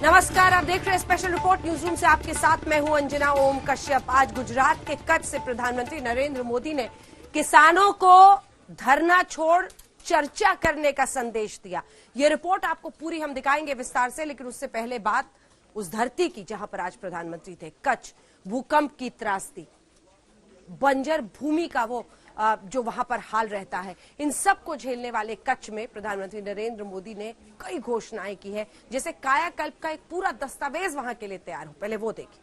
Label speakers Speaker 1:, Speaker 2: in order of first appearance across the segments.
Speaker 1: नमस्कार, आप देख रहे हैं स्पेशल रिपोर्ट न्यूज रूम से। आपके साथ मैं हूं अंजना ओम कश्यप। आज गुजरात के कच्छ से प्रधानमंत्री नरेंद्र मोदी ने किसानों को धरना छोड़ चर्चा करने का संदेश दिया। ये रिपोर्ट आपको पूरी हम दिखाएंगे विस्तार से, लेकिन उससे पहले बात उस धरती की जहां पर आज प्रधानमंत्री थे। कच्छ भूकंप की त्रासदी, बंजर भूमि का वो जो वहां पर हाल रहता है, इन सब को झेलने वाले कच्छ में प्रधानमंत्री नरेंद्र मोदी ने कई घोषणाएं की है, जैसे कायाकल्प का एक पूरा दस्तावेज वहां के लिए तैयार हो। पहले वो देखिए।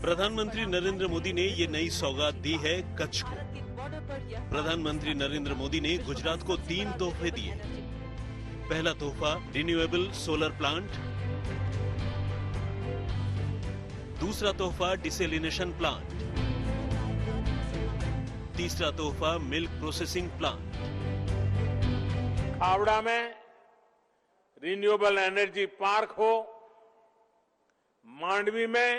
Speaker 2: प्रधानमंत्री नरेंद्र मोदी ने ये नई सौगात दी है कच्छ को। प्रधानमंत्री नरेंद्र मोदी ने गुजरात को 3 तोहफे दिए। पहला तोहफा रिन्यूएबल सोलर प्लांट, दूसरा तोहफा डिसेलिनेशन प्लांट, तीसरा तोहफा मिल्क प्रोसेसिंग प्लांट।
Speaker 3: खावड़ा में रिन्यूएबल एनर्जी पार्क हो, मांडवी में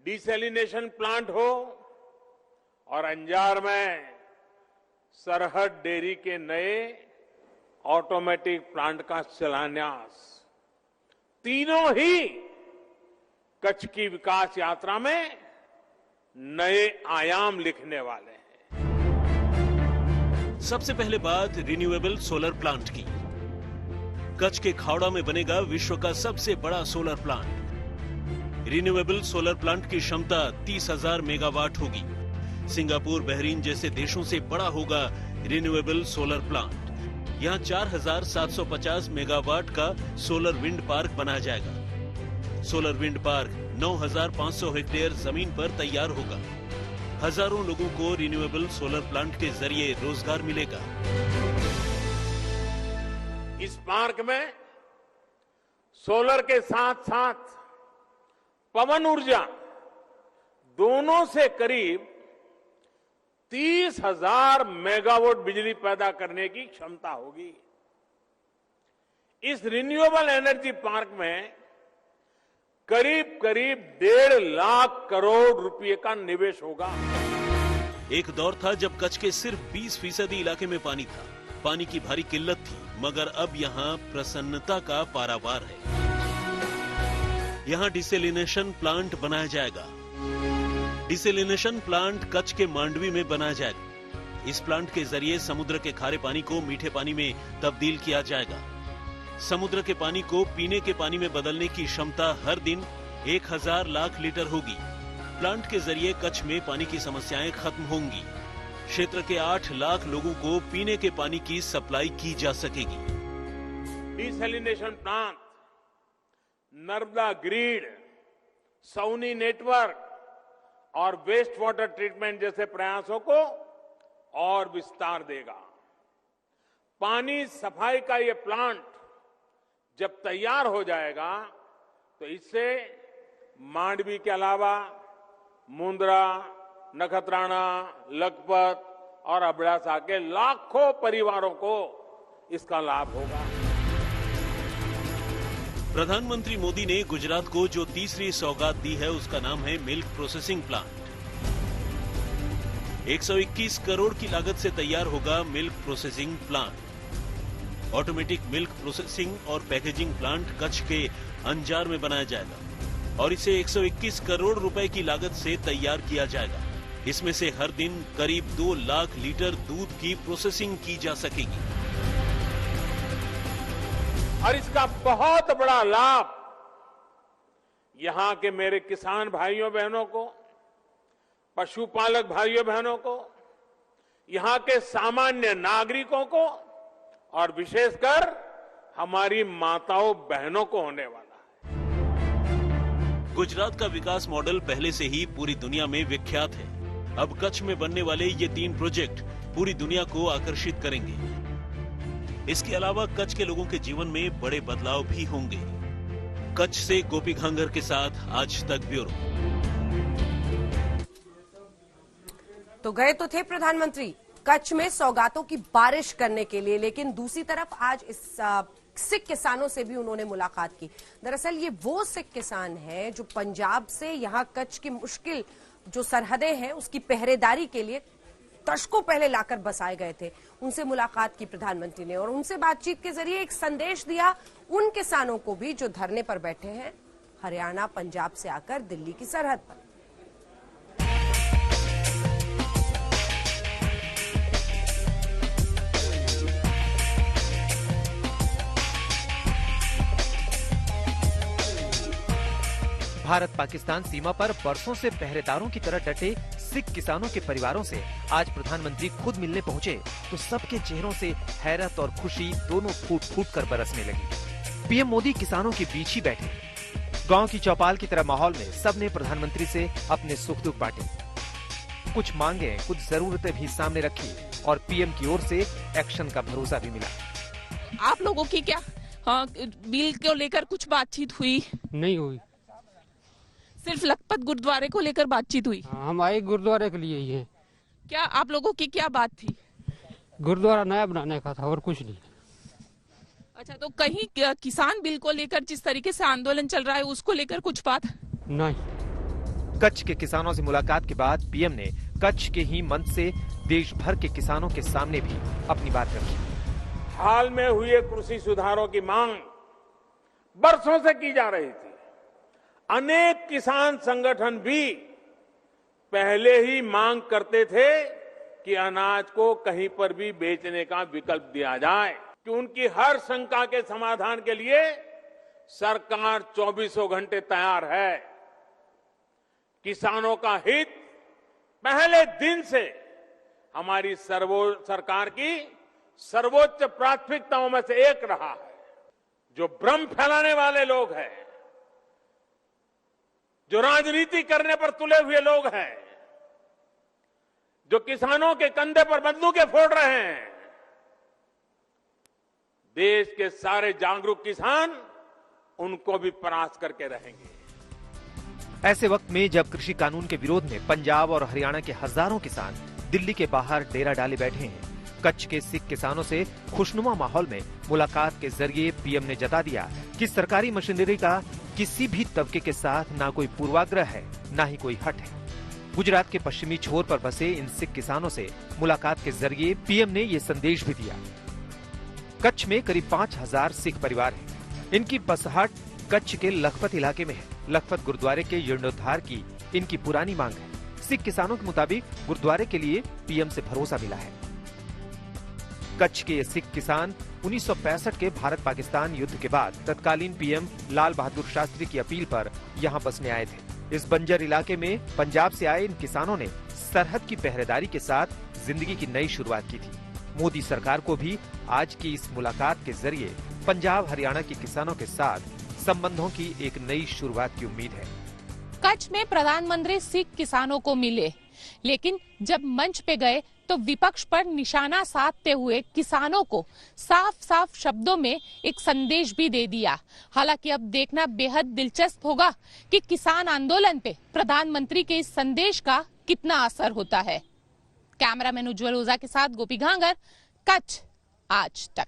Speaker 3: डिसेलिनेशन प्लांट हो और अंजार में सरहद डेयरी के नए ऑटोमेटिक प्लांट का शिलान्यास, तीनों ही कच्छ की विकास यात्रा में नए आयाम लिखने वाले हैं।
Speaker 2: सबसे पहले बात रिन्यूएबल सोलर प्लांट की। कच्छ के खावड़ा में बनेगा विश्व का सबसे बड़ा solar plant. Renewable solar plant की क्षमता 30,000 मेगावाट होगी। सिंगापुर, बहरीन जैसे देशों से बड़ा होगा रिन्यूएबल सोलर प्लांट। यहाँ 4,750 मेगावाट का सोलर विंड पार्क बनाया जाएगा। सोलर विंड पार्क 9,500 हेक्टेयर जमीन पर तैयार होगा। हजारों लोगों को रिन्यूएबल सोलर प्लांट के जरिए रोजगार मिलेगा।
Speaker 3: इस पार्क में सोलर के साथ साथ पवन ऊर्जा दोनों से करीब 30,000 मेगावाट बिजली पैदा करने की क्षमता होगी। इस रिन्यूएबल एनर्जी पार्क में करीब 1.5 लाख करोड़ रुपए का निवेश होगा।
Speaker 2: एक दौर था जब कच्छ के सिर्फ 20% इलाके में पानी था। पानी की भारी किल्लत थी, मगर अब यहाँ प्रसन्नता का पारावार है। यहाँ डिसेलिनेशन प्लांट बनाया जाएगा। डिसेलिनेशन प्लांट कच्छ के मांडवी में बनाया जाएगा। इस प्लांट के जरिए समुद्र के खारे पानी को मीठे पानी में तब्दील किया जाएगा। समुद्र के पानी को पीने के पानी में बदलने की क्षमता हर दिन 1,000 लाख लीटर होगी। प्लांट के जरिए कच्छ में पानी की समस्याएं खत्म होंगी। क्षेत्र के 8 लाख लोगों को पीने के पानी की सप्लाई की जा सकेगी।
Speaker 3: Desalination plant, Narmada grid, SAUNI network और वेस्ट वाटर ट्रीटमेंट जैसे प्रयासों को और विस्तार देगा। पानी सफाई का ये प्लांट जब तैयार हो जाएगा तो इससे मांडवी के अलावा मुंद्रा, नखत्राना, लखपत और अबड़ासा के लाखों परिवारों को इसका लाभ होगा।
Speaker 2: प्रधानमंत्री मोदी ने गुजरात को जो तीसरी सौगात दी है उसका नाम है मिल्क प्रोसेसिंग प्लांट। 121 करोड़ की लागत से तैयार होगा milk processing plant. Automatic milk processing और पैकेजिंग प्लांट कच्छ के अंजार में बनाया जाएगा और इसे 121 करोड़ रुपए की लागत से तैयार किया जाएगा। इसमें से हर दिन करीब 2 लाख लीटर दूध की प्रोसेसिंग की जा सकेगी
Speaker 3: और इसका बहुत बड़ा लाभ यहां के मेरे किसान भाइयों बहनों को, पशुपालक भाइयों बहनों को, यहां के सामान्य नागरिकों को और विशेषकर हमारी माताओं बहनों को होने वाला है।
Speaker 2: गुजरात का विकास मॉडल पहले से ही पूरी दुनिया में विख्यात है। अब कच्छ में बनने वाले ये 3 प्रोजेक्ट पूरी दुनिया को आकर्षित करेंगे। इसके अलावा कच्छ के लोगों के जीवन में बड़े बदलाव भी होंगे। कच्छ से गोपी घांगर के साथ आज तक ब्यूरो।
Speaker 1: तो गए तो थे प्रधानमंत्री कच्छ में सौगातों की बारिश करने के लिए, लेकिन दूसरी तरफ आज इस सिख किसानों से भी उन्होंने मुलाकात की। दरअसल ये वो सिख किसान हैं जो पंजाब से यहां कच्छ की मुश्किल जो सरहदें हैं उसकी पहरेदारी के लिए दशकों पहले लाकर बसाए गए थे। उनसे मुलाकात की प्रधानमंत्री ने और उनसे बातचीत के जरिए एक संदेश दिया उन किसानों को भी जो धरने पर बैठे हैं हरियाणा पंजाब से आकर दिल्ली की सरहद पर।
Speaker 4: भारत पाकिस्तान सीमा पर बरसों से पहरेदारों की तरह डटे सिख किसानों के परिवारों से आज प्रधानमंत्री खुद मिलने पहुंचे तो सबके चेहरों से हैरत और खुशी दोनों फूट फूट कर बरसने लगी। पीएम मोदी किसानों के बीच ही बैठे। गांव की चौपाल की तरह माहौल में सबने प्रधानमंत्री से अपने सुख दुख बांटे, कुछ मांगे, कुछ जरूरतें भी सामने रखी और पीएम की ओर से एक्शन का भरोसा भी मिला।
Speaker 5: आप लोगों की क्या बिल को लेकर कुछ बातचीत हुई?
Speaker 6: नहीं हुई,
Speaker 5: सिर्फ लखपत गुरुद्वारे को लेकर बातचीत हुई।
Speaker 6: हम आए गुरुद्वारे के लिए ही है।
Speaker 5: क्या आप लोगों की क्या बात थी?
Speaker 6: गुरुद्वारा नया बनाने का था और कुछ नहीं।
Speaker 5: अच्छा, तो कहीं किसान बिल को लेकर जिस तरीके से आंदोलन चल रहा है उसको लेकर कुछ बात
Speaker 6: नहीं।
Speaker 4: कच्छ के किसानों से मुलाकात के बाद पीएम ने कच्छ के ही मंच से देश भर के किसानों के सामने भी अपनी बात रखी।
Speaker 3: हाल में हुए कृषि सुधारों की मांग बरसों से की जा रही थी। अनेक किसान संगठन भी पहले ही मांग करते थे कि अनाज को कहीं पर भी बेचने का विकल्प दिया जाए, कि उनकी हर शंका के समाधान के लिए सरकार 24 घंटे तैयार है। किसानों का हित पहले दिन से हमारी सरकार की सर्वोच्च प्राथमिकताओं में से एक रहा है। जो भ्रम फैलाने वाले लोग हैं, जो राजनीति करने पर तुले हुए लोग हैं, जो किसानों के कंधे पर बंदूकें फोड़ रहे हैं, देश के सारे जागरूक किसान उनको भी परास्त करके रहेंगे।
Speaker 4: ऐसे वक्त में जब कृषि कानून के विरोध में पंजाब और हरियाणा के हजारों किसान दिल्ली के बाहर डेरा डाले बैठे हैं, कच्छ के सिख किसानों से खुशनुमा माहौल में मुलाकात के जरिए पीएम ने जता दिया कि सरकारी मशीनरी का किसी भी तबके के साथ ना कोई पूर्वाग्रह है, ना ही कोई हट है। गुजरात के पश्चिमी छोर पर बसे इन सिख किसानों से मुलाकात के जरिए पीएम ने ये संदेश भी दिया। कच्छ में करीब 5000 सिख परिवार हैं। इनकी बसहाट कच्छ के लखपत इलाके में है। लखपत गुरुद्वारे के जीर्णोद्धार की इनकी पुरानी मांग है। सिख किसानों के मुताबिक गुरुद्वारे के लिए पीएम से भरोसा मिला है। कच्छ के ये सिख किसान 1965 के भारत पाकिस्तान युद्ध के बाद तत्कालीन पीएम लाल बहादुर शास्त्री की अपील पर यहाँ बसने आए थे। इस बंजर इलाके में पंजाब से आए इन किसानों ने सरहद की पहरेदारी के साथ जिंदगी की नई शुरुआत की थी। मोदी सरकार को भी आज की इस मुलाकात के जरिए पंजाब हरियाणा के किसानों के साथ संबंधों की एक नई शुरुआत की उम्मीद है।
Speaker 7: कच्छ में प्रधानमंत्री सिख किसानों को मिले, लेकिन जब मंच पे गए तो विपक्ष पर निशाना साधते हुए किसानों को साफ साफ शब्दों में एक संदेश भी दे दिया। हालांकि अब देखना बेहद दिलचस्प होगा कि किसान आंदोलन पे प्रधानमंत्री के इस संदेश का कितना असर होता है। कैमरामैन उज्जवल ओझा के साथ गोपी घांगर, कच्छ आज तक।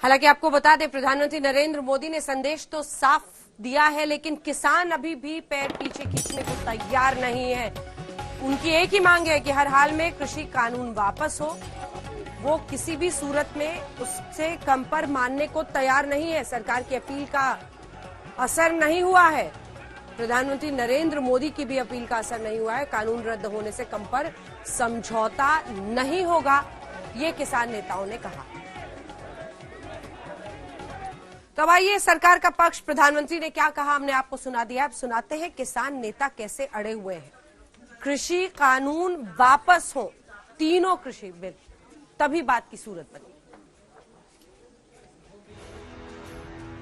Speaker 1: हालांकि आपको बता दें, प्रधानमंत्री नरेंद्र मोदी ने संदेश तो साफ दिया है, लेकिन किसान अभी भी पैर पीछे खींचने को तैयार नहीं है। उनकी एक ही मांग है कि हर हाल में कृषि कानून वापस हो। वो किसी भी सूरत में उससे कम पर मानने को तैयार नहीं है। सरकार की अपील का असर नहीं हुआ है। प्रधानमंत्री नरेंद्र मोदी की भी अपील का असर नहीं हुआ है। कानून रद्द होने से कम पर समझौता नहीं होगा, ये किसान नेताओं ने कहा। तो अब आइए, सरकार का पक्ष, प्रधानमंत्री ने क्या कहा हमने आपको सुना दिया। अब सुनाते हैं किसान नेता कैसे अड़े हुए हैं। कृषि कानून वापस हो, तीनों कृषि बिल, तभी बात की सूरत बनी।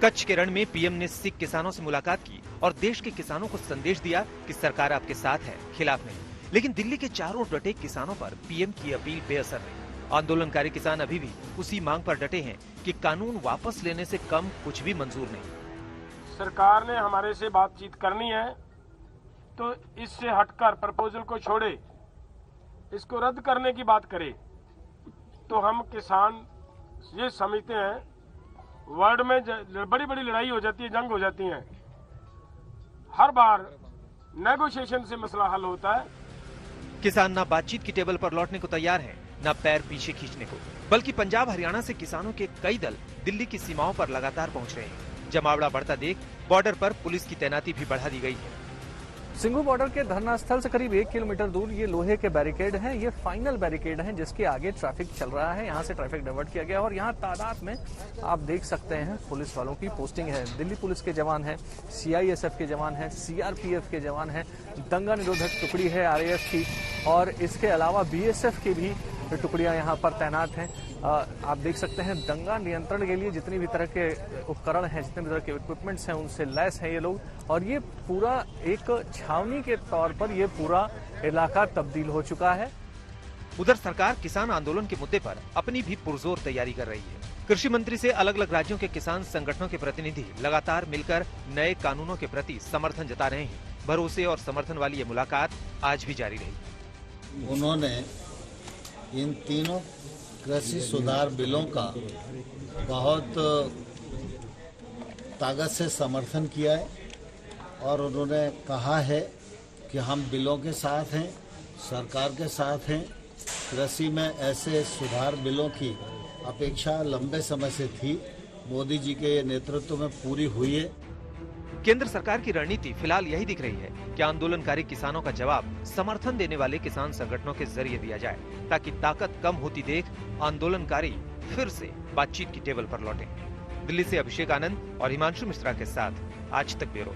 Speaker 4: कच्छ के रण में पीएम ने सिख किसानों से मुलाकात की और देश के किसानों को संदेश दिया कि सरकार आपके साथ है, खिलाफ नहीं। लेकिन दिल्ली के चारों डटे किसानों पर पीएम की अपील बेअसर रही। आंदोलनकारी किसान अभी भी उसी मांग पर डटे हैं कि कानून वापस लेने से कम कुछ भी मंजूर नहीं।
Speaker 8: सरकार ने हमारे से बातचीत करनी है तो इससे हटकर प्रपोजल को छोड़े, इसको रद्द करने की बात करे, तो हम किसान ये समझते हैं वर्ल्ड में बड़ी बड़ी लड़ाई हो जाती है, जंग हो जाती है, हर बार नेगोशिएशन से मसला हल होता है।
Speaker 4: किसान न बातचीत की टेबल पर लौटने को तैयार हैं, न पैर पीछे खींचने को, बल्कि पंजाब हरियाणा से किसानों के कई दल दिल्ली की सीमाओं पर लगातार पहुंच रहे हैं। जमावड़ा बढ़ता देख बॉर्डर पर पुलिस की तैनाती भी बढ़ा दी गई है।
Speaker 9: सिंघू बॉर्डर के धरना स्थल से करीब 1 किलोमीटर दूर ये लोहे के बैरिकेड हैं, ये फाइनल बैरिकेड हैं जिसके आगे ट्रैफिक चल रहा है। यहाँ से ट्रैफिक डाइवर्ट किया गया और यहाँ तादाद में आप देख सकते हैं पुलिस वालों की पोस्टिंग है। दिल्ली पुलिस के जवान हैं, CISF के जवान हैं, CRPF के जवान हैं, दंगा निरोधक टुकड़ी है RAF की, और इसके अलावा BSF की भी टुकड़ियां यहाँ पर तैनात हैं। आप देख सकते हैं दंगा नियंत्रण के लिए जितनी भी तरह के उपकरण हैं, जितने भी तरह के इक्विपमेंट्स हैं, उनसे लैस हैं ये लोग, और ये पूरा एक छावनी के तौर पर ये पूरा इलाका तब्दील हो चुका है।
Speaker 4: उधर सरकार किसान आंदोलन के मुद्दे पर अपनी भी पुरजोर तैयारी कर रही है। कृषि मंत्री से अलग अलग राज्यों के किसान संगठनों के प्रतिनिधि लगातार मिलकर नए कानूनों के प्रति समर्थन जता रहे हैं। भरोसे और समर्थन वाली ये मुलाकात आज भी जारी रही।
Speaker 10: उन्होंने इन तीनों कृषि सुधार बिलों का बहुत ताकत से समर्थन किया है और उन्होंने कहा है कि हम बिलों के साथ हैं, सरकार के साथ हैं। कृषि में ऐसे सुधार बिलों की अपेक्षा लंबे समय से थी, मोदी जी के नेतृत्व में पूरी हुई है।
Speaker 4: केंद्र सरकार की रणनीति फिलहाल यही दिख रही है कि आंदोलनकारी किसानों का जवाब समर्थन देने वाले किसान संगठनों के जरिए दिया जाए, ताकि ताकत कम होती देख आंदोलनकारी फिर से बातचीत की टेबल पर लौटें। दिल्ली से अभिषेक आनंद और हिमांशु मिश्रा के साथ आज तक ब्यूरो।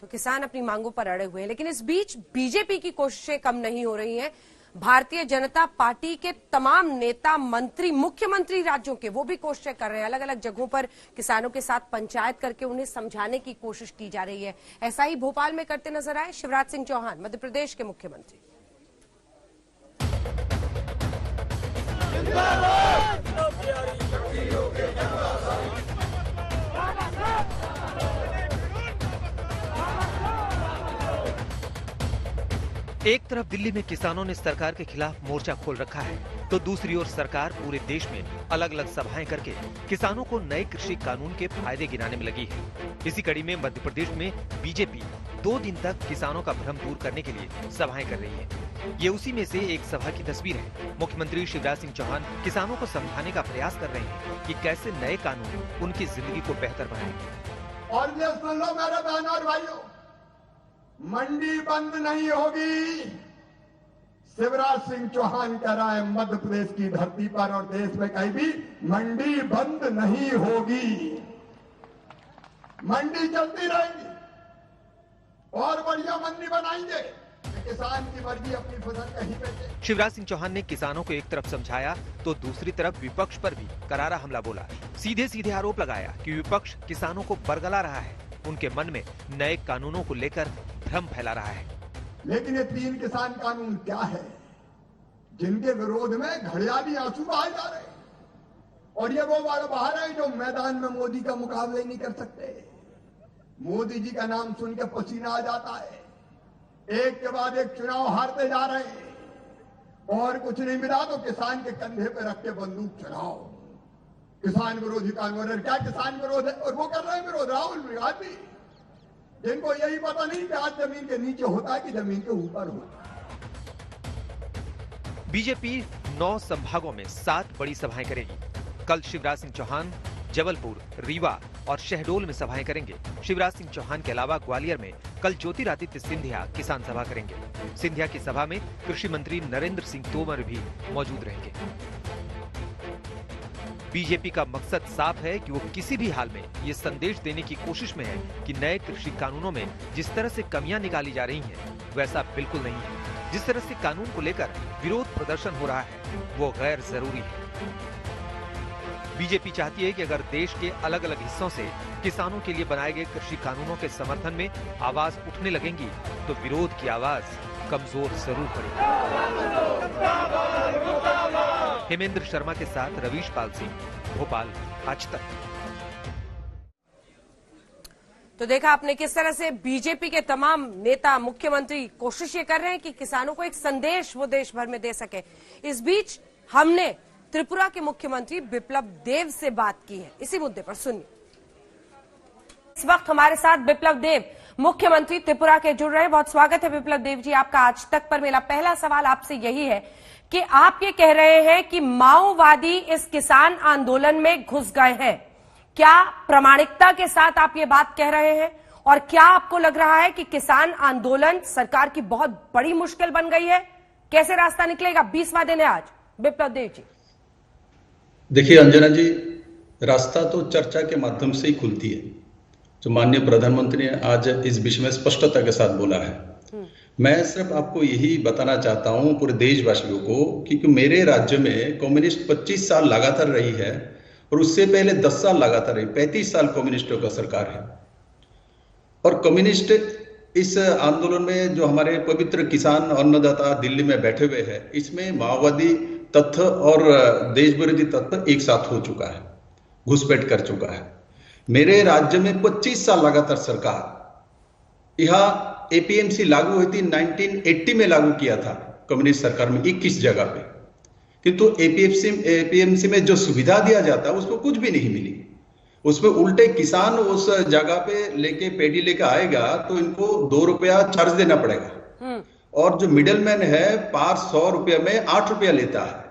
Speaker 1: तो किसान अपनी मांगों पर अड़े हुए हैं, लेकिन इस बीच बीजेपी की कोशिशें कम नहीं हो रही हैं। भारतीय जनता पार्टी के तमाम नेता, मंत्री, मुख्यमंत्री राज्यों के, वो भी कोशिशें कर रहे हैं। अलग अलग जगहों पर किसानों के साथ पंचायत करके उन्हें समझाने की कोशिश की जा रही है। ऐसा ही भोपाल में करते नजर आए शिवराज सिंह चौहान, मध्य प्रदेश के मुख्यमंत्री।
Speaker 4: एक तरफ दिल्ली में किसानों ने सरकार के खिलाफ मोर्चा खोल रखा है, तो दूसरी ओर सरकार पूरे देश में अलग अलग सभाएं करके किसानों को नए कृषि कानून के फायदे गिनाने में लगी है। इसी कड़ी में मध्य प्रदेश में बीजेपी 2 दिन तक किसानों का भ्रम दूर करने के लिए सभाएं कर रही है। ये उसी में से एक सभा की तस्वीर है। मुख्यमंत्री शिवराज सिंह चौहान किसानों को समझाने का प्रयास कर रहे हैं कि कैसे नए कानून उनकी जिंदगी को बेहतर बनाएंगे।
Speaker 11: और ये सुन लो मेरे बहनों और भाइयों, मंडी बंद नहीं होगी। शिवराज सिंह चौहान कह रहा है मध्य प्रदेश की धरती पर और देश में कहीं भी मंडी बंद नहीं होगी। मंडी चलती रहेगी और बढ़िया मंडी बनाएंगे, किसान की मर्जी अपनी फसल कहीं बेचे।
Speaker 4: शिवराज सिंह चौहान ने किसानों को एक तरफ समझाया तो दूसरी तरफ विपक्ष पर भी करारा हमला बोला। सीधे सीधे आरोप लगाया कि विपक्ष किसानों को बरगला रहा है, उनके मन में नए कानूनों को लेकर भ्रम फैला रहा है।
Speaker 11: लेकिन ये 3 किसान कानून क्या है जिनके विरोध में घड़ियाली आंसू बहाए जा रहे हैं, और ये वो बाहर है जो मैदान में मोदी का मुकाबला ही नहीं कर सकते। मोदी जी का नाम सुन के पसीना आ जाता है। एक के बाद एक चुनाव हारते जा रहे हैं और कुछ नहीं मिला तो किसान के कंधे पे रख के बंदूक चलाओ। किसान विरोधी कानून, क्या किसान विरोध है? और वो कर रहे हैं विरोध राहुल गांधी, जिनको यही पता नहीं कि आज जमीन के नीचे होता है कि जमीन के ऊपर होता है।
Speaker 4: बीजेपी 9 संभागों में 7 बड़ी सभाएं करेगी। कल शिवराज सिंह चौहान जबलपुर, रीवा और शहडोल में सभाएं करेंगे। शिवराज सिंह चौहान के अलावा ग्वालियर में कल ज्योतिरादित्य सिंधिया किसान सभा करेंगे। सिंधिया की सभा में कृषि मंत्री नरेंद्र सिंह तोमर भी मौजूद रहेंगे। बीजेपी का मकसद साफ है कि वो किसी भी हाल में ये संदेश देने की कोशिश में है कि नए कृषि कानूनों में जिस तरह से कमियां निकाली जा रही हैं, वैसा बिल्कुल नहीं है। जिस तरह से कानून को लेकर विरोध प्रदर्शन हो रहा है, वो गैर जरूरी है। बीजेपी चाहती है कि अगर देश के अलग अलग हिस्सों से किसानों के लिए बनाए गए कृषि कानूनों के समर्थन में आवाज उठने लगेंगी, तो विरोध की आवाज कमजोर जरूर पड़ेगी। हेमेंद्र शर्मा के साथ रवीश पाल सिंह, भोपाल, आज तक।
Speaker 1: तो देखा आपने किस तरह से बीजेपी के तमाम नेता, मुख्यमंत्री कोशिश ये कर रहे हैं कि किसानों को एक संदेश वो देश भर में दे सके। इस बीच हमने त्रिपुरा के मुख्यमंत्री बिप्लब देव से बात की है। इसी मुद्दे पर सुनिए। इस वक्त हमारे साथ बिप्लब देव मुख्यमंत्री त्रिपुरा के जुड़ रहे हैं। बहुत स्वागत है बिप्लब देव जी आपका आज तक पर। मेरा पहला सवाल आपसे यही है कि आप ये कह रहे हैं कि माओवादी इस किसान आंदोलन में घुस गए हैं, क्या प्रामाणिकता के साथ आप ये बात कह रहे हैं? और क्या आपको लग रहा है कि किसान आंदोलन सरकार की बहुत बड़ी मुश्किल बन गई है? कैसे रास्ता निकलेगा? 20वां दिन है आज। बिप्लब देव जी
Speaker 12: देखिए अंजना जी, रास्ता तो चर्चा के माध्यम से ही खुलती है, जो माननीय प्रधानमंत्री ने आज इस विषय में स्पष्टता के साथ बोला है। मैं सिर्फ आपको यही बताना चाहता हूं पूरे देशवासियों को कि मेरे राज्य में कम्युनिस्ट 25 साल लगातार रही है और उससे पहले 10 साल लगातार रही, 35 साल कम्युनिस्टों का सरकार है। और कम्युनिस्ट इस आंदोलन में जो हमारे पवित्र किसान अन्नदाता दिल्ली में बैठे हुए हैं, इसमें माओवादी तत्व और देश विरोधी तत्व एक साथ हो चुका है, घुसपैठ कर चुका है। मेरे राज्य में 25 साल लगातार सरकार, यहाँ एपीएमसी लागू हुई थी 1980 में लागू किया था कम्युनिस्ट सरकार में 21 जगह पे, किंतु एपीएमसी में जो सुविधा दिया जाता है उसको कुछ भी नहीं मिली। उसमें उल्टे किसान उस जगह पे लेके पेडी लेके आएगा तो इनको 2 रुपया चार्ज देना पड़ेगा, और जो मिडलमैन है 500 रुपये में 8 रुपया लेता है।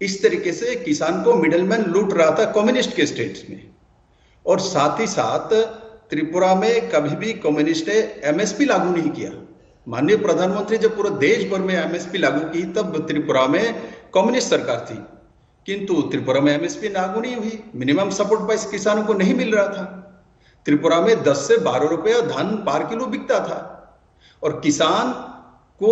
Speaker 12: इस तरीके से किसान को मिडलमैन लूट रहा था कम्युनिस्ट के स्टेट्स में। और साथ ही साथ त्रिपुरा में कभी भी कम्युनिस्ट ने एमएसपी लागू नहीं किया। माननीय प्रधानमंत्री जब पूरे देश भर में एमएसपी लागू की तब त्रिपुरा में कम्युनिस्ट सरकार थी, किंतु त्रिपुरा में एमएसपी लागू नहीं हुई, मिनिमम सपोर्ट प्राइस किसानों को नहीं मिल रहा था। त्रिपुरा में 10 से 12 रुपया धान पर किलो बिकता था, और किसान को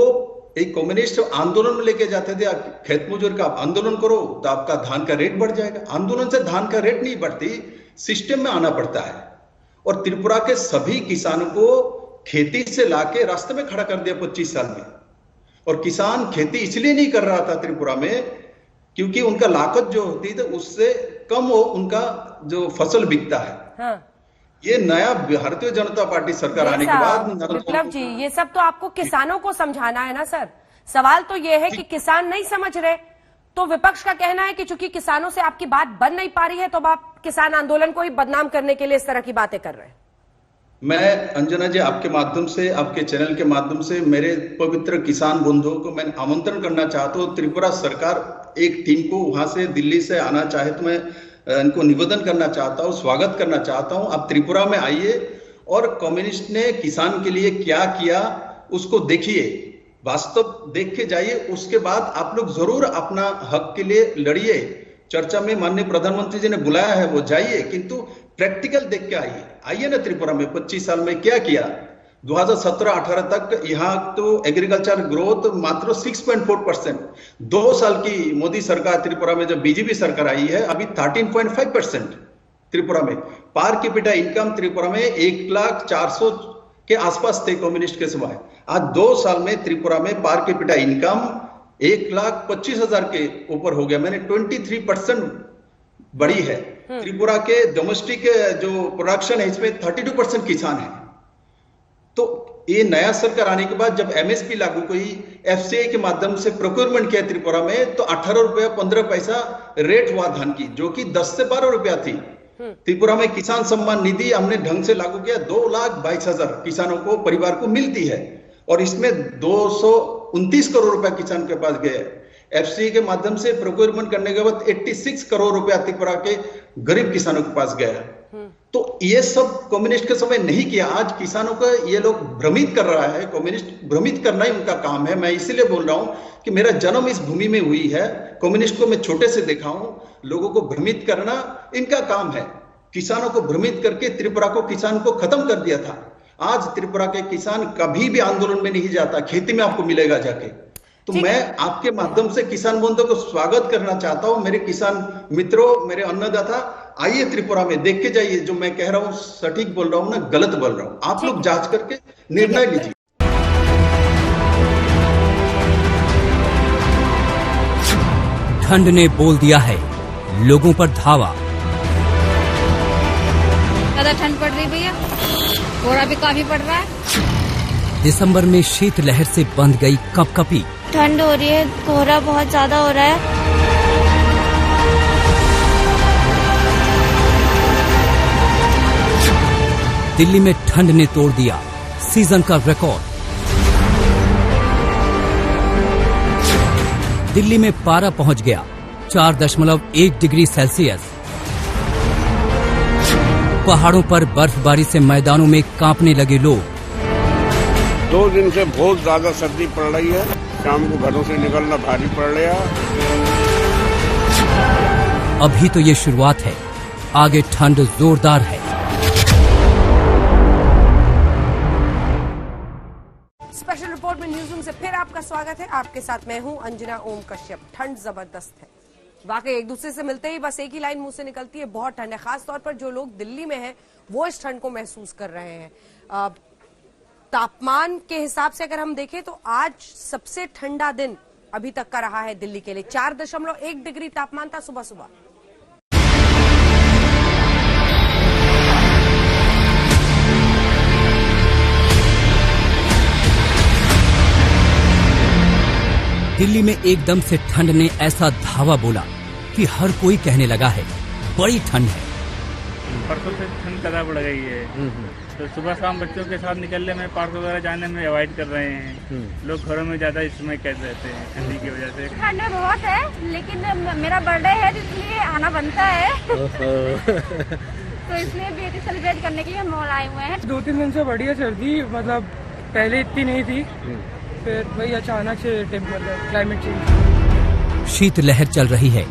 Speaker 12: एक कम्युनिस्ट आंदोलन में लेके जाते थे, खेत मजदूर का आप आंदोलन करो तो आपका धान का रेट बढ़ जाएगा। आंदोलन से धान का रेट नहीं बढ़ती, सिस्टम में आना पड़ता है। और त्रिपुरा के सभी किसानों को खेती से लाके रास्ते में खड़ा कर दिया 25 साल में। और किसान खेती इसलिए नहीं कर रहा था त्रिपुरा में क्योंकि उनका लागत जो होती थी उससे कम हो उनका जो फसल बिकता है।
Speaker 1: हाँ।
Speaker 12: ये नया भारतीय जनता पार्टी सरकार आने के बाद
Speaker 1: बिप्लब जी, ये सब तो आपको किसानों को समझाना है ना सर। सवाल तो ये है कि किसान नहीं समझ रहे, तो विपक्ष का कहना है कि चूंकि किसानों से आपकी बात बन नहीं पा रही है तो आप किसान आंदोलन को ही बदनाम करने के लिए इस तरह की बातें कर रहे हैं।
Speaker 12: मैं अंजना जी आपके माध्यम से, आपके चैनल के माध्यम से मेरे पवित्र किसान बंधुओं को मैं आमंत्रण करना चाहता हूँ। त्रिपुरा सरकार एक टीम को वहां से दिल्ली से आना चाहे तो मैं इनको निवेदन करना चाहता हूँ, स्वागत करना चाहता हूँ। आप त्रिपुरा में आइए और कम्युनिस्ट ने किसान के लिए क्या किया उसको देखिए, वास्तव देख के जाइए। उसके बाद आप लोग जरूर अपना हक के लिए लड़िए। चर्चा में माननीय प्रधानमंत्री जी ने बुलाया है वो जाइए, किंतु प्रैक्टिकल देख के आइए। आइए ना त्रिपुरा में 25 साल में क्या किया। 2017-18 तक यहाँ तो एग्रीकल्चर ग्रोथ मात्र 6.4%। 2 साल की मोदी सरकार त्रिपुरा में जब बीजेपी सरकार आई है अभी 13.5% त्रिपुरा में। पार कैपिटा इनकम त्रिपुरा में 1,04,000 के आसपास थे कम्युनिस्ट के समय। आज 2 साल में त्रिपुरा में पार कैपिटा इनकम 1,25,000 के ऊपर हो गया, मैंने 23% बढ़ी है। त्रिपुरा के डोमेस्टिक जो प्रोडक्शन है इसमें 32% किसान है। तो ये नया सरकार आने के बाद जब एमएसपी लागू हुई, एफसीआई के माध्यम से प्रोक्योरमेंट किया त्रिपुरा में, तो 18 रुपया 15 पैसा रेट हुआ धान की, जो कि 10 से 12 रुपया थी। त्रिपुरा में किसान सम्मान निधि हमने ढंग से लागू किया, 2,22,000 किसानों को परिवार को मिलती है, और इसमें 229 करोड़ रुपया किसान के पास गए। एफसीआई के माध्यम से प्रोक्योरमेंट करने के बाद 86 करोड़ रुपया त्रिपुरा के गरीब किसानों के पास गया। तो ये सब कम्युनिस्ट के समय नहीं किया। आज किसानों को ये लोग भ्रमित कर रहा है, कम्युनिस्ट भ्रमित करना ही उनका काम है। मैं इसीलिए बोल रहा हूं कि मेरा जन्म इस भूमि में हुई है, कम्युनिस्ट को मैं छोटे से देखा हूं। लोगों को भ्रमित करना इनका काम है। किसानों को भ्रमित करके त्रिपुरा को किसान को खत्म कर दिया था। आज त्रिपुरा के किसान कभी भी आंदोलन में नहीं जाता, खेती में आपको मिलेगा जाके। तो मैं आपके माध्यम से किसान बंधुओं को स्वागत करना चाहता हूं। मेरे किसान मित्रों, मेरे अन्नदाता, आइए त्रिपुरा में देख के जाइए। जो मैं कह रहा हूं सटीक बोल रहा हूं ना गलत बोल रहा हूं, आप लोग जांच करके निर्णय लीजिए।
Speaker 13: ठंड ने बोल दिया है लोगों पर धावा।
Speaker 14: ज्यादा ठंड पड़ रही भैया, कोहरा भी काफी पड़ रहा है।
Speaker 13: दिसंबर में शीतलहर से बंध गई कपकपी।
Speaker 14: ठंड हो रही है, कोहरा बहुत ज्यादा हो रहा है।
Speaker 13: दिल्ली में ठंड ने तोड़ दिया सीजन का रिकॉर्ड। दिल्ली में पारा पहुंच गया 4.1 डिग्री सेल्सियस। पहाड़ों पर बर्फबारी से मैदानों में कांपने लगे लोग।
Speaker 15: 2 दिन से बहुत ज्यादा सर्दी पड़ रही है, शाम को घरों से निकलना भारी पड़ रहा है।
Speaker 13: अभी तो ये शुरुआत है, आगे ठंड जोरदार है।
Speaker 1: स्पेशल रिपोर्ट में न्यूज़ रूम से फिर आपका स्वागत है। आपके साथ मैं हूं अंजना ओम कश्यप। ठंड जबरदस्त है, वाकई एक दूसरे से मिलते ही बस एक ही लाइन मुंह से निकलती है, बहुत ठंड है। खास तौर पर जो लोग दिल्ली में हैं वो इस ठंड को महसूस कर रहे हैं। तापमान के हिसाब से अगर हम देखें तो आज सबसे ठंडा दिन अभी तक का रहा है दिल्ली के लिए। 4.1 डिग्री तापमान था सुबह सुबह।
Speaker 13: दिल्ली में एकदम से ठंड ने ऐसा धावा बोला कि हर कोई कहने लगा है बड़ी ठंड है।
Speaker 16: परसों से ठंड ज्यादा बढ़ गई है, तो सुबह शाम बच्चों के साथ निकलने में, पार्क वगैरह जाने में अवॉइड कर रहे हैं। लोग घरों में ज्यादा इस समय कैद रहते हैं ठंडी की वजह से।
Speaker 14: ठंड बहुत है, लेकिन मेरा बर्थडे है इसलिए आना बनता है। तो इसलिए भी सेलिब्रेट करने के लिए हम मॉल आए हुए हैं।
Speaker 17: 2-3 दिन से बढ़िया सर्दी, मतलब पहले इतनी नहीं थी, फिर वही अचानक से टेम्परेचर क्लाइमेट चेंज।
Speaker 13: शीत लहर चल रही है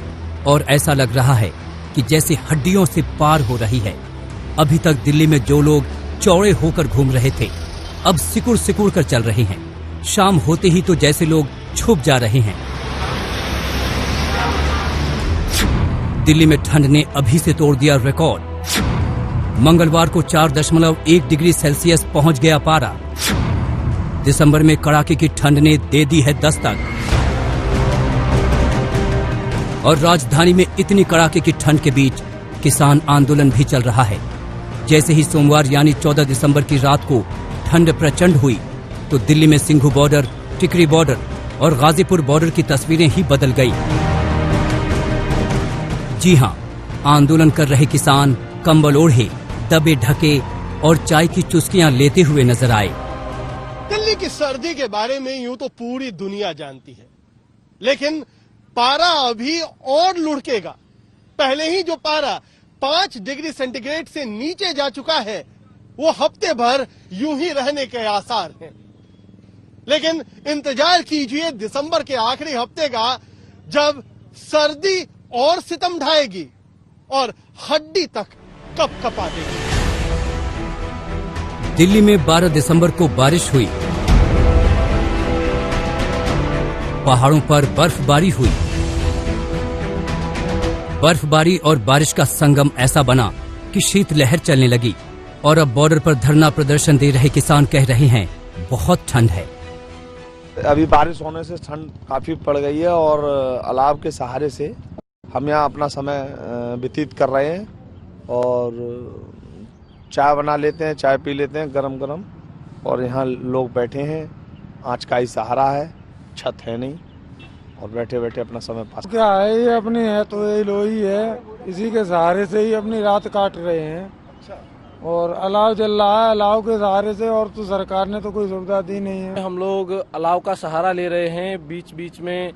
Speaker 13: और ऐसा लग रहा है कि जैसे हड्डियों से पार हो रही है। अभी तक दिल्ली में जो लोग चौड़े होकर घूम रहे थे अब सिकुड़ सिकुड़ कर चल रहे हैं। शाम होते ही तो जैसे लोग छुप जा रहे हैं। दिल्ली में ठंड ने अभी से तोड़ दिया रिकॉर्ड। मंगलवार को 4.1 डिग्री सेल्सियस पहुंच गया पारा। दिसंबर में कड़ाके की ठंड ने दे दी है दस्तक। और राजधानी में इतनी कड़ाके की ठंड के बीच किसान आंदोलन भी चल रहा है। जैसे ही सोमवार यानी 14 दिसंबर की रात को ठंड प्रचंड हुई तो दिल्ली में सिंघू बॉर्डर, टिकरी बॉर्डर और गाजीपुर बॉर्डर की तस्वीरें ही बदल गई। जी हां, आंदोलन कर रहे किसान कंबल ओढ़े, दबे ढके और चाय की चुस्कियां लेते हुए नजर आए।
Speaker 18: दिल्ली की सर्दी के बारे में यूं तो पूरी दुनिया जानती है, लेकिन पारा अभी और लुढ़केगा। पहले ही जो पारा 5 डिग्री सेंटीग्रेड से नीचे जा चुका है वो हफ्ते भर यूं ही रहने के आसार हैं। लेकिन इंतजार कीजिए दिसंबर के आखिरी हफ्ते का, जब सर्दी और सितम ढाएगी और हड्डी तक कपकपा देगी।
Speaker 13: दिल्ली में 12 दिसंबर को बारिश हुई, पहाड़ों पर बर्फबारी हुई। बर्फबारी और बारिश का संगम ऐसा बना कि शीतलहर चलने लगी और अब बॉर्डर पर धरना प्रदर्शन दे रहे किसान कह रहे हैं बहुत ठंड है।
Speaker 19: अभी बारिश होने से ठंड काफी पड़ गई है और अलाव के सहारे से हम यहाँ अपना समय व्यतीत कर रहे हैं और चाय बना लेते हैं, चाय पी लेते हैं गरम गरम। और यहाँ लोग बैठे हैं, आँच का ही सहारा है, छत है नहीं, और बैठे बैठे अपना समय पास।
Speaker 17: क्या है, ये अपनी है तो ये लोही है, इसी के सहारे से ही अपनी रात काट रहे हैं। और अलाव जल रहा है, अलाव के सहारे से, और तो सरकार ने तो कोई सुविधा दी नहीं है।
Speaker 20: हम लोग अलाव का सहारा ले रहे हैं, बीच बीच में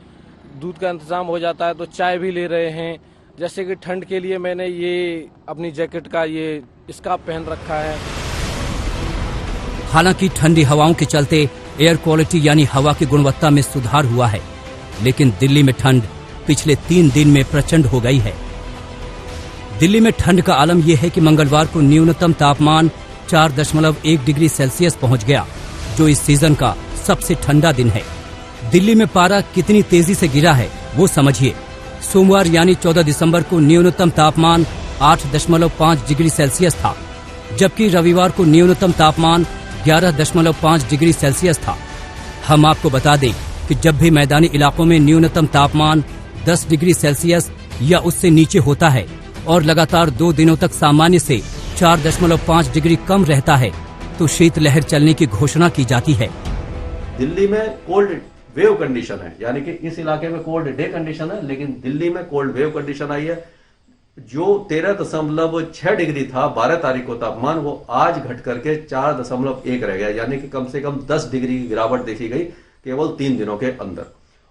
Speaker 20: दूध का इंतजाम हो जाता है तो चाय भी ले रहे हैं। जैसे कि ठंड के लिए मैंने ये अपनी जैकेट का ये स्कार्फ पहन रखा है।
Speaker 13: हालांकि ठंडी हवाओं के चलते एयर क्वालिटी यानी हवा की गुणवत्ता में सुधार हुआ है, लेकिन दिल्ली में ठंड पिछले 3 दिन में प्रचंड हो गई है। दिल्ली में ठंड का आलम यह है कि मंगलवार को न्यूनतम तापमान 4.1 डिग्री सेल्सियस पहुंच गया, जो इस सीजन का सबसे ठंडा दिन है। दिल्ली में पारा कितनी तेजी से गिरा है वो समझिए। सोमवार यानी 14 दिसंबर को न्यूनतम तापमान 8.5 डिग्री सेल्सियस था, जबकि रविवार को न्यूनतम तापमान 11.5 डिग्री सेल्सियस था। हम आपको बता दें कि जब भी मैदानी इलाकों में न्यूनतम तापमान 10 डिग्री सेल्सियस या उससे नीचे होता है और लगातार 2 दिनों तक सामान्य से 4.5 डिग्री कम रहता है तो शीतलहर चलने की घोषणा की जाती है।
Speaker 21: दिल्ली में कोल्ड वेव कंडीशन है, यानी कि इस इलाके में कोल्ड डे कंडीशन है, लेकिन दिल्ली में कोल्ड वेव कंडीशन आई है। जो 13.6 डिग्री था 12 तारीख को तापमान, वो आज घट करके 4.1 रह गया, यानी कि कम से कम 10 डिग्री गिरावट देखी गई केवल 3 दिनों के अंदर।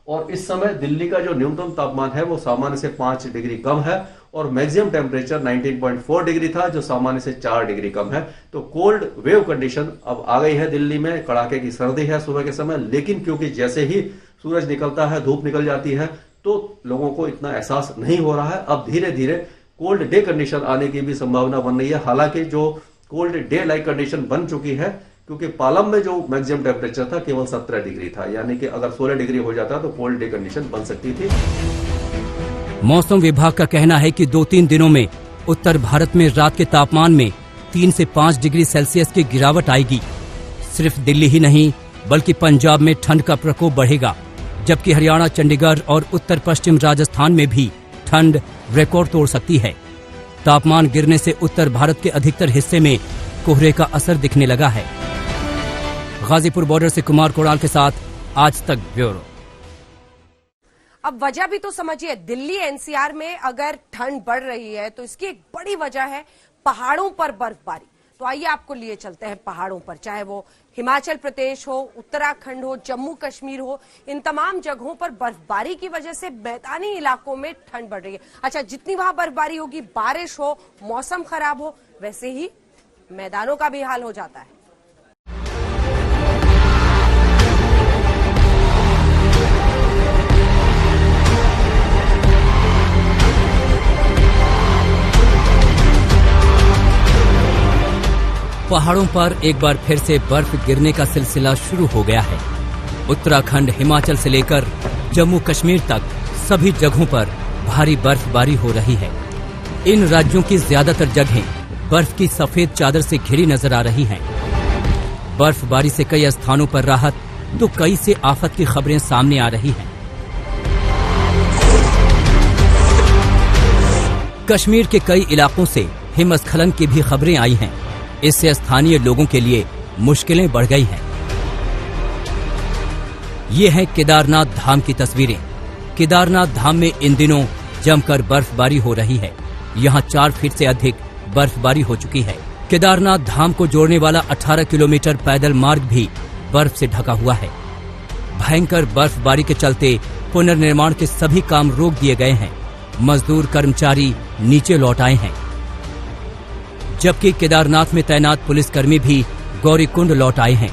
Speaker 21: और इस समय दिल्ली का जो न्यूनतम तापमान है वो सामान्य से 5 डिग्री कम है और मैक्सिमम टेम्परेचर 19.4 डिग्री था, जो सामान्य से 4 डिग्री कम है। तो कोल्ड वेव कंडीशन अब आ गई है दिल्ली में, कड़ाके की सर्दी है सुबह के समय, लेकिन क्योंकि जैसे ही सूरज निकलता है, धूप निकल जाती है, तो लोगों को इतना एहसास नहीं हो रहा है। अब धीरे धीरे कोल्ड डे कंडीशन आने की भी संभावना बन रही है। हालांकि जो कोल्ड डे लाइक कंडीशन बन चुकी है, क्योंकि पालम में जो मैक्सिमम टेम्परेचर था केवल 17 डिग्री था, यानी कि अगर 16 डिग्री हो जाता तो कोल्ड डे कंडीशन बन सकती थी।
Speaker 13: मौसम विभाग का कहना है कि 2-3 दिनों में उत्तर भारत में रात के तापमान में 3 से 5 डिग्री सेल्सियस की गिरावट आएगी। सिर्फ दिल्ली ही नहीं बल्कि पंजाब में ठंड का प्रकोप बढ़ेगा, जबकि हरियाणा, चंडीगढ़ और उत्तर पश्चिम राजस्थान में भी ठंड रिकॉर्ड तोड़ सकती है। तापमान गिरने से उत्तर भारत के अधिकतर हिस्से में कोहरे का असर दिखने लगा है। गाजीपुर बॉर्डर से कुमार कोड़ाल के साथ आज तक ब्यूरो।
Speaker 1: अब वजह भी तो समझिए, दिल्ली एनसीआर में अगर ठंड बढ़ रही है तो इसकी एक बड़ी वजह है पहाड़ों पर बर्फबारी। तो आइए आपको लिए चलते हैं पहाड़ों पर, चाहे वो हिमाचल प्रदेश हो, उत्तराखंड हो, जम्मू कश्मीर हो, इन तमाम जगहों पर बर्फबारी की वजह से मैदानी इलाकों में ठंड बढ़ रही है। अच्छा, जितनी वहां बर्फबारी होगी, बारिश हो, मौसम खराब हो, वैसे ही मैदानों का भी हाल हो जाता है।
Speaker 13: पहाड़ों पर एक बार फिर से बर्फ गिरने का सिलसिला शुरू हो गया है। उत्तराखंड, हिमाचल से लेकर जम्मू कश्मीर तक सभी जगहों पर भारी बर्फबारी हो रही है। इन राज्यों की ज्यादातर जगहें बर्फ की सफेद चादर से घिरी नजर आ रही हैं। बर्फबारी से कई स्थानों पर राहत तो कई से आफत की खबरें सामने आ रही हैं। कश्मीर के कई इलाकों से हिमस्खलन की भी खबरें आई हैं। इससे स्थानीय लोगों के लिए मुश्किलें बढ़ गई हैं। ये है केदारनाथ धाम की तस्वीरें। केदारनाथ धाम में इन दिनों जमकर बर्फबारी हो रही है। यहाँ 4 फीट से अधिक बर्फबारी हो चुकी है। केदारनाथ धाम को जोड़ने वाला 18 किलोमीटर पैदल मार्ग भी बर्फ से ढका हुआ है। भयंकर बर्फबारी के चलते पुनर्निर्माण के सभी काम रोक दिए गए हैं। मजदूर कर्मचारी नीचे लौट आए हैं, जबकि केदारनाथ में तैनात पुलिसकर्मी भी गौरीकुंड लौट आए हैं।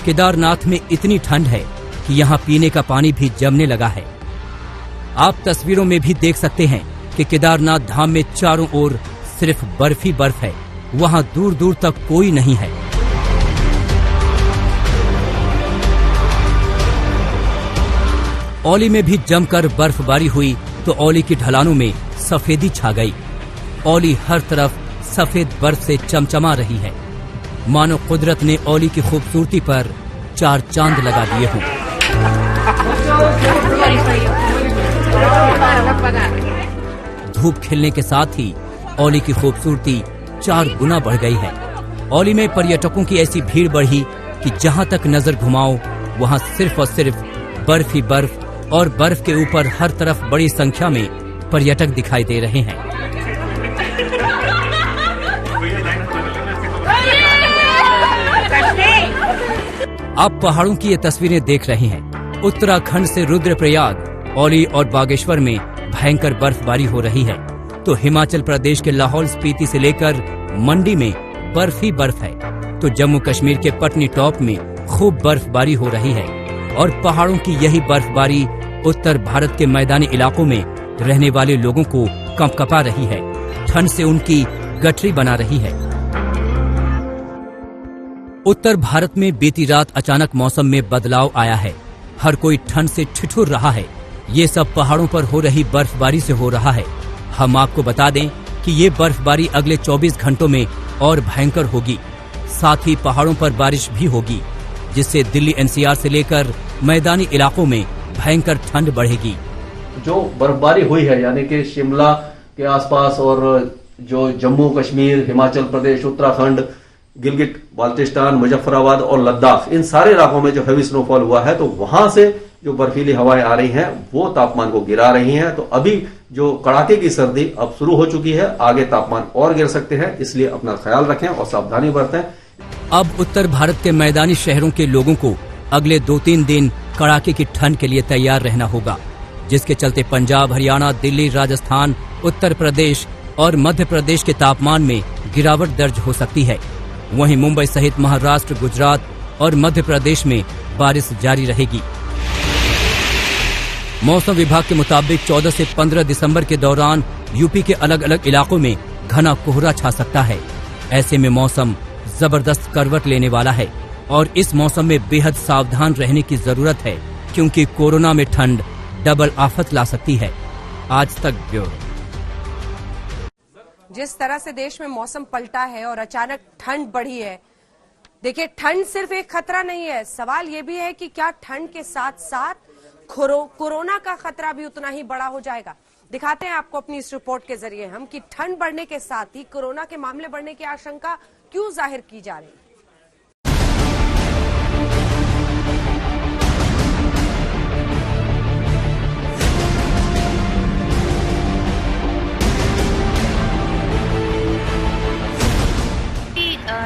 Speaker 13: केदारनाथ में इतनी ठंड है कि यहाँ पीने का पानी भी जमने लगा है। आप तस्वीरों में भी देख सकते हैं कि केदारनाथ धाम में चारों ओर सिर्फ बर्फ ही बर्फ है। वहाँ दूर दूर तक कोई नहीं है। औली में भी जमकर बर्फबारी हुई तो औली की ढलानों में सफेदी छा गई। औली हर तरफ सफेद बर्फ से चमचमा रही है, मानो कुदरत ने औली की खूबसूरती पर 4 चांद लगा दिए हों। धूप खिलने के साथ ही औली की खूबसूरती 4 गुना बढ़ गई है। औली में पर्यटकों की ऐसी भीड़ बढ़ी कि जहां तक नजर घुमाओ वहां सिर्फ और सिर्फ बर्फ ही बर्फ, और बर्फ के ऊपर हर तरफ बड़ी संख्या में पर्यटक दिखाई दे रहे हैं। आप पहाड़ों की ये तस्वीरें देख रहे हैं। उत्तराखंड से रुद्रप्रयाग, औली और बागेश्वर में भयंकर बर्फबारी हो रही है, तो हिमाचल प्रदेश के लाहौल स्पीति से लेकर मंडी में बर्फ ही बर्फ है। तो जम्मू कश्मीर के पटनी टॉप में खूब बर्फबारी हो रही है। और पहाड़ों की यही बर्फबारी उत्तर भारत के मैदानी इलाकों में रहने वाले लोगों को कंपकपा रही है, ठंड से उनकी गठरी बना रही है। उत्तर भारत में बीती रात अचानक मौसम में बदलाव आया है। हर कोई ठंड से ठिठुर रहा है। ये सब पहाड़ों पर हो रही बर्फबारी से हो रहा है। हम आपको बता दें कि ये बर्फबारी अगले 24 घंटों में और भयंकर होगी। साथ ही पहाड़ों पर बारिश भी होगी, जिससे दिल्ली एनसीआर से लेकर मैदानी इलाकों में भयंकर ठंड बढ़ेगी।
Speaker 21: जो बर्फबारी हुई है, यानी कि शिमला के आसपास और जो जम्मू कश्मीर, हिमाचल प्रदेश, उत्तराखंड, गिलगिट बाल्टिस्तान, मुजफ्फराबाद और लद्दाख, इन सारे इलाकों में जो हैवी स्नोफॉल हुआ है, तो वहां से जो बर्फीली हवाएं आ रही हैं वो तापमान को गिरा रही हैं। तो अभी जो कड़ाके की सर्दी अब शुरू हो चुकी है, आगे तापमान और गिर सकते हैं, इसलिए अपना ख्याल रखें और सावधानी बरतें।
Speaker 13: अब उत्तर भारत के मैदानी शहरों के लोगों को अगले 2-3 दिन कड़ाके की ठंड के लिए तैयार रहना होगा, जिसके चलते पंजाब, हरियाणा, दिल्ली, राजस्थान, उत्तर प्रदेश और मध्य प्रदेश के तापमान में गिरावट दर्ज हो सकती है। वहीं मुंबई सहित महाराष्ट्र, गुजरात और मध्य प्रदेश में बारिश जारी रहेगी। मौसम विभाग के मुताबिक 14 से 15 दिसंबर के दौरान यूपी के अलग अलग इलाकों में घना कोहरा छा सकता है। ऐसे में मौसम जबरदस्त करवट लेने वाला है और इस मौसम में बेहद सावधान रहने की जरूरत है, क्योंकि कोरोना में ठंड डबल आफत ला सकती है। आज तक ब्यूरो।
Speaker 1: जिस तरह से देश में मौसम पलटा है और अचानक ठंड बढ़ी है, देखिए ठंड सिर्फ एक खतरा नहीं है, सवाल ये भी है कि क्या ठंड के साथ साथ कोरोना का खतरा भी उतना ही बड़ा हो जाएगा। दिखाते हैं आपको अपनी इस रिपोर्ट के जरिए हम कि ठंड बढ़ने के साथ ही कोरोना के मामले बढ़ने की आशंका क्यों जाहिर की जा रही है।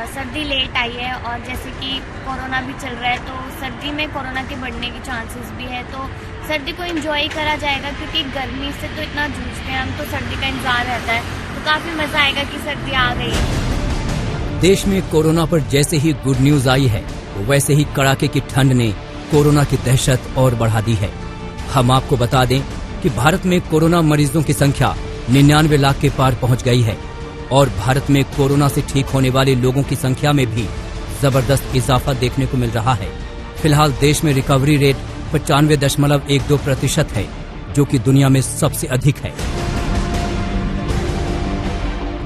Speaker 2: सर्दी लेट आई है और जैसे कि कोरोना भी चल रहा है, तो सर्दी में कोरोना के बढ़ने के चांसेस भी है। तो सर्दी को एंजॉय करा जाएगा, क्योंकि गर्मी से तो इतना जूझते हैं हम, तो सर्दी का इंतजार रहता है, तो काफी मजा आएगा कि सर्दी आ गई है।
Speaker 13: देश में कोरोना पर जैसे ही गुड न्यूज आई है, वैसे ही कड़ाके की ठंड ने कोरोना की दहशत और बढ़ा दी है। हम आपको बता दें कि भारत में कोरोना मरीजों की संख्या 99 लाख के पार पहुंच गई है और भारत में कोरोना से ठीक होने वाले लोगों की संख्या में भी जबरदस्त इजाफा देखने को मिल रहा है। फिलहाल देश में रिकवरी रेट 95.12% है, जो कि दुनिया में सबसे अधिक है।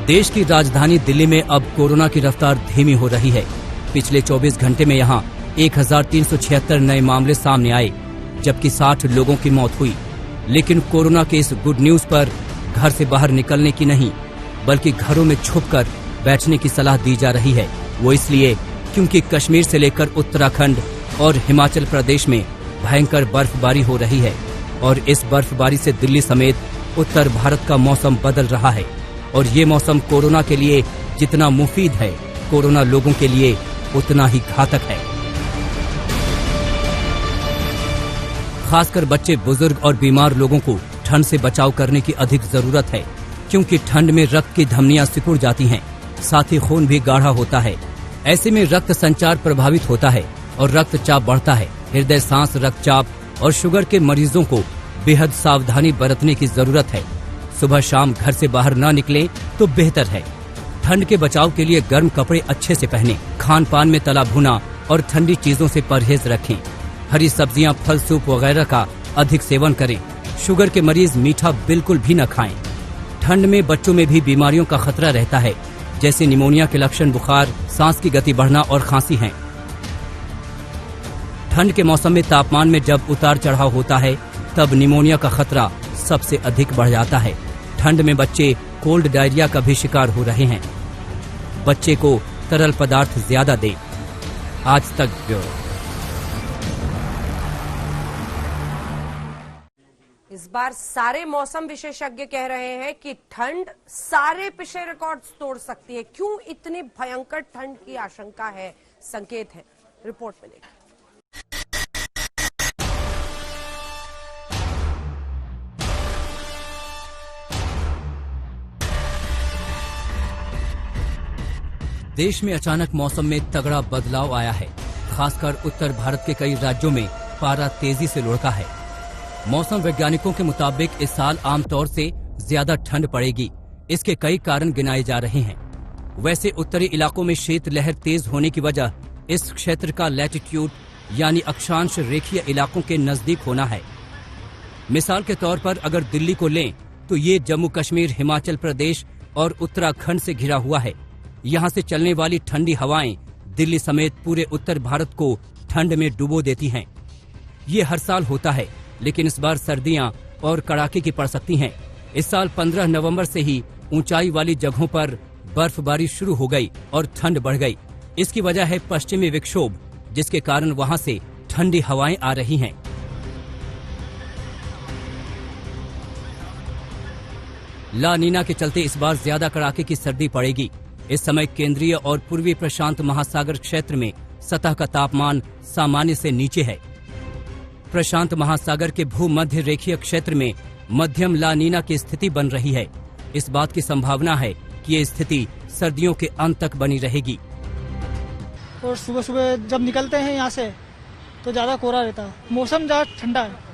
Speaker 13: देश की राजधानी दिल्ली में अब कोरोना की रफ्तार धीमी हो रही है। पिछले 24 घंटे में यहां 1376 नए मामले सामने आए, जबकि 60 लोगों की मौत हुई। लेकिन कोरोना के इस गुड न्यूज पर घर से बाहर निकलने की नहीं, बल्कि घरों में छुपकर बैठने की सलाह दी जा रही है। वो इसलिए क्योंकि कश्मीर से लेकर उत्तराखंड और हिमाचल प्रदेश में भयंकर बर्फबारी हो रही है और इस बर्फबारी से दिल्ली समेत उत्तर भारत का मौसम बदल रहा है। और ये मौसम कोरोना के लिए जितना मुफीद है, कोरोना लोगों के लिए उतना ही घातक है। खासकर बच्चे, बुजुर्ग और बीमार लोगों को ठंड से बचाव करने की अधिक जरूरत है, क्योंकि ठंड में रक्त की धमनियां सिकुड़ जाती हैं, साथ ही खून भी गाढ़ा होता है। ऐसे में रक्त संचार प्रभावित होता है और रक्तचाप बढ़ता है। हृदय, सांस, रक्तचाप और शुगर के मरीजों को बेहद सावधानी बरतने की जरूरत है। सुबह शाम घर से बाहर न निकलें तो बेहतर है। ठंड के बचाव के लिए गर्म कपड़े अच्छे से पहनें। खान पान में तला भुना और ठंडी चीजों से परहेज रखें। हरी सब्जियां, फल, सूप वगैरह का अधिक सेवन करें। शुगर के मरीज मीठा बिल्कुल भी न खाएं। ठंड में बच्चों में भी बीमारियों का खतरा रहता है, जैसे निमोनिया के लक्षण, बुखार, सांस की गति बढ़ना और खांसी हैं। ठंड के मौसम में तापमान में जब उतार चढ़ाव होता है, तब निमोनिया का खतरा सबसे अधिक बढ़ जाता है। ठंड में बच्चे कोल्ड डायरिया का भी शिकार हो रहे हैं। बच्चे को तरल पदार्थ ज्यादा दें। आज तक ब्यूरो।
Speaker 1: इस बार सारे मौसम विशेषज्ञ कह रहे हैं कि ठंड सारे पिछले रिकॉर्ड्स तोड़ सकती है। क्यों इतनी भयंकर ठंड की आशंका है, संकेत है, रिपोर्ट में देखिए।
Speaker 13: देश में अचानक मौसम में तगड़ा बदलाव आया है। खासकर उत्तर भारत के कई राज्यों में पारा तेजी से लुढ़का है। मौसम वैज्ञानिकों के मुताबिक इस साल आमतौर से ज्यादा ठंड पड़ेगी। इसके कई कारण गिनाए जा रहे हैं। वैसे उत्तरी इलाकों में शीतलहर तेज होने की वजह इस क्षेत्र का लैटिट्यूड यानी अक्षांश रेखीय इलाकों के नजदीक होना है। मिसाल के तौर पर अगर दिल्ली को लें तो ये जम्मू कश्मीर, हिमाचल प्रदेश और उत्तराखंड से घिरा हुआ है। यहाँ से चलने वाली ठंडी हवाएं दिल्ली समेत पूरे उत्तर भारत को ठंड में डुबो देती हैं। ये हर साल होता है, लेकिन इस बार सर्दियां और कड़ाके की पड़ सकती हैं। इस साल 15 नवंबर से ही ऊंचाई वाली जगहों पर बर्फबारी शुरू हो गई और ठंड बढ़ गई। इसकी वजह है पश्चिमी विक्षोभ, जिसके कारण वहां से ठंडी हवाएं आ रही हैं। ला नीना के चलते इस बार ज्यादा कड़ाके की सर्दी पड़ेगी। इस समय केंद्रीय और पूर्वी प्रशांत महासागर क्षेत्र में सतह का तापमान सामान्य से नीचे है। प्रशांत महासागर के भूमध्य रेखीय क्षेत्र में मध्यम ला नीना की स्थिति बन रही है। इस बात की संभावना है कि ये स्थिति सर्दियों के अंत तक बनी रहेगी।
Speaker 5: और सुबह सुबह जब निकलते हैं यहाँ से तो ज्यादा कोहरा रहता है, मौसम ज्यादा ठंडा है।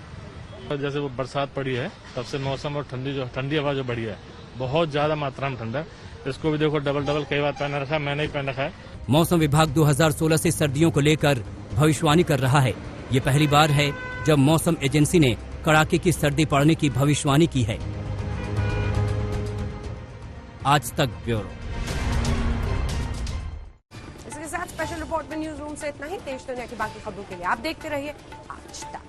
Speaker 22: जैसे वो बरसात पड़ी है तब से मौसम और ठंडी हवा जो बढ़ी है, बहुत ज्यादा मात्रा में ठंडा है। इसको भी देखो डबल कई बार पहन रखा है, मैंने ही पहन रखा है।
Speaker 13: मौसम विभाग 2016 से सर्दियों को लेकर भविष्यवाणी कर रहा है। ये पहली बार है जब मौसम एजेंसी ने कड़ाके की सर्दी पड़ने की भविष्यवाणी की है। आज तक ब्यूरो।
Speaker 1: इसके साथ स्पेशल रिपोर्ट में न्यूज रूम से इतना ही। देश दुनिया की बाकी खबरों के लिए आप देखते रहिए आज तक।